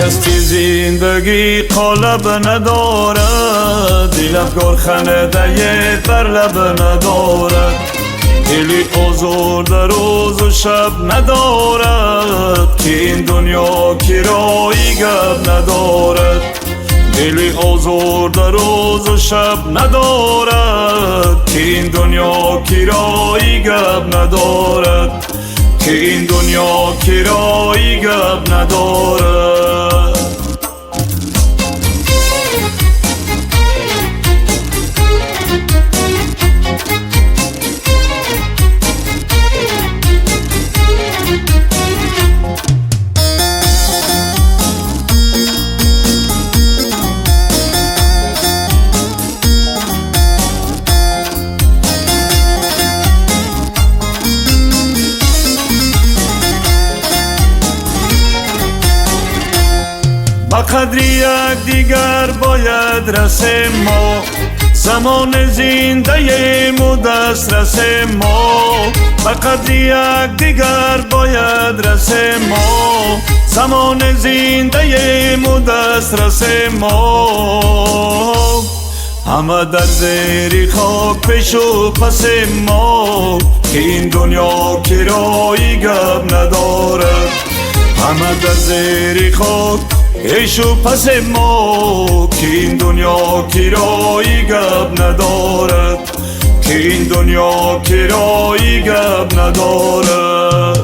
هستی زندگی قالب ندارد، دل افگار خنده بر لب ندارد، دلی آزرده روز و شب ندارد، که این دنیا کرایی گپ ندارد. دلی آزرده روز و شب ندارد، که این دنیا کرایی گپ ندارد، که این دنیا کرایی گپ ندارد. با قدری یک دیگر باید رسیم ما، زمان زنده مو دست رسیم ما. با قدری یک دیگر باید رسیم ما، زمان زنده مو دست رسیم ما. همه در زیر خاک پیش و پس ما، که این دنیا کرایی گپ ندارد. همه در زیر خاک پیش و پس ما، که این دنیا کرایی گپ ندارد، که این دنیا کرایی گپ ندارد.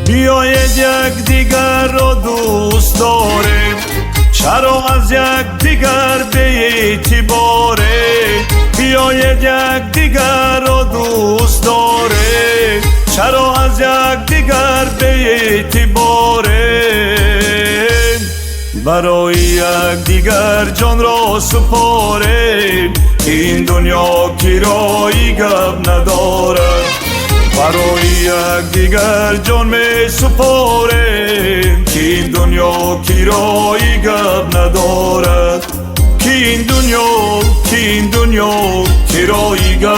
بیاید یک دیگر را دوست داریم، چرا از یک دیگر به اعتباره. بیاید یک دیگر را دوست داریم، چرا از یک دیگر به اعتباره. برای یک دیگر جان را سپاریم، این دنیا کرایی گپ ندارد. برای یک دیگر جان می سپاریم، که این دنیا کرایی گپ ندارد، که این دنیا کرایی گپ